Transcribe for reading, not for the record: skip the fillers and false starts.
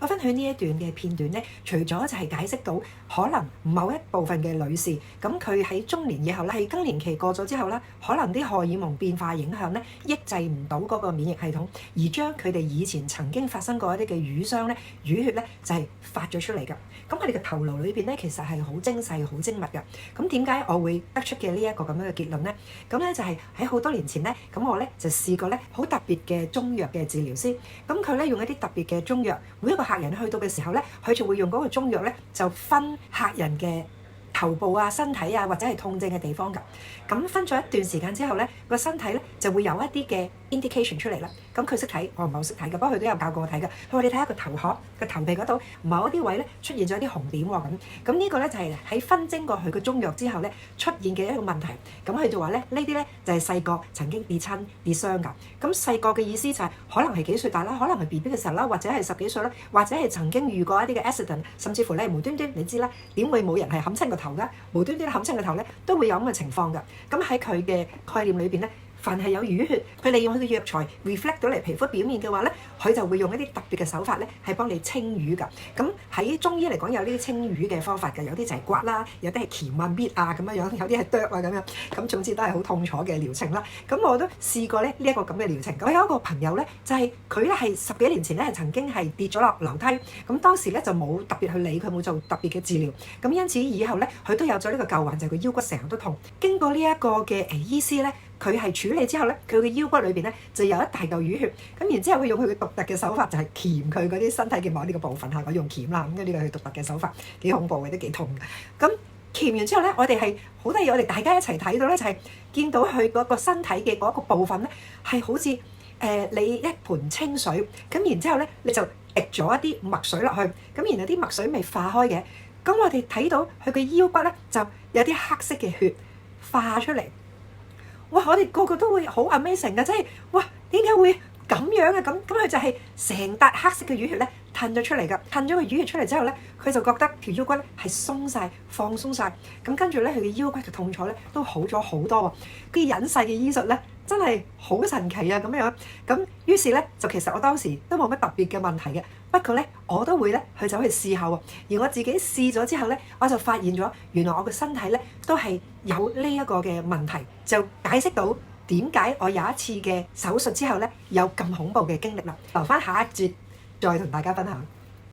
我分享呢一段嘅片段咧，除咗就係解釋到可能某一部分嘅女士，咁佢喺中年以後咧，係更年期過咗之後咧，可能啲荷爾蒙變化影響咧，抑制唔到嗰個免疫系統，而將佢哋以前曾經發生過一啲嘅瘀傷咧、淤血咧，就係發咗出嚟㗎。咁佢哋嘅頭顱裏邊咧，其實係好精細、好精密㗎。咁點解我會得出嘅呢一個咁樣嘅結論咧？咁咧就係喺好多年前咧，咁我咧就試過咧好特別嘅中藥嘅治療師。咁佢咧用一啲特別嘅中藥，每一個客人去到嘅時候咧，佢就會用嗰個中藥咧就分客人嘅頭部啊、身體啊或者係痛症嘅地方㗎。咁分咗一段時間之後咧，個身體咧就會有一啲嘅 indication 出嚟啦。咁佢識睇，我唔係好識睇嘅，不過佢都有教過我睇嘅。佢話你睇下個頭殼、個頭皮嗰度某一啲位咧出現咗一啲紅點喎。咁呢個咧就係喺分蒸過佢個中藥之後咧出現嘅一個問題。咁佢就話咧呢啲咧就係細個曾經跌親跌傷㗎。咁細個嘅意思就係可能係幾歲大啦，可能係 BB 嘅時候啦，或者係10幾歲啦，或者係曾經遇過一啲嘅 accident，甚至乎咧無端端你知啦，點會冇人係冚親個頭㗎？無端端冚親個頭咧都會有咁嘅情況㗎。咁喺佢嘅概念裏邊咧，凡係有淤血，佢利用佢嘅藥材 reflect 到嚟皮膚表面嘅話咧，佢就會用一啲特別嘅手法咧，係幫你清淤㗎。咁喺中醫嚟講有呢啲清淤嘅方法㗎，有啲就係刮啦，有啲係鉗啊、搣啊咁樣樣，有啲係剁啊咁樣。咁總之都係好痛楚嘅療程啦。咁我都試過咧呢一個咁嘅療程。我有一個朋友咧，就係佢咧係10幾年前咧係曾經係跌咗落樓梯，咁當時咧就冇特別去理佢，冇做特別嘅治療。咁因此以後咧佢都有咗呢個舊患，就係佢腰骨成日都痛。經過呢一個嘅醫師咧，佢係處理之後咧，佢嘅腰骨裏邊咧就有一大嚿淤血，咁然之後佢用佢嘅獨特嘅手法，就係鉗佢嗰啲身體嘅某啲個部分嚇，我用鉗啦，咁呢個係獨特嘅手法，幾恐怖嘅，都幾痛嘅。咁鉗完之後咧，我哋係好得意，我哋大家一齊睇到咧，就係見到佢嗰個身體嘅嗰個部分咧，係好似你一盆清水，咁然之後咧你就滴咗一啲墨水落去，咁然後啲墨水未化開嘅，咁我哋睇到佢嘅腰骨咧就有啲黑色嘅血化出嚟。哇！我哋個個都會好 amazing 嘅，即係哇，點解會咁樣嘅？咁佢就係成笪黑色嘅淤血咧褪咗出嚟㗎，褪咗個淤血出嚟之後咧，佢就覺得條腰骨咧係鬆晒、放鬆晒。咁跟住咧佢嘅腰骨嘅痛楚咧都好咗好多喎。啲隱世嘅醫術咧真係好神奇啊咁樣。咁於是咧就其實我當時都冇乜特別嘅問題嘅，不過咧我都會咧去走去試下喎。而我自己試咗之後咧，我就發現咗原來我嘅身體咧都係有呢一個嘅問題，就解釋到點解我有一次嘅手術之後咧有咁恐怖嘅經歷啦。留翻下一節再同大家分享。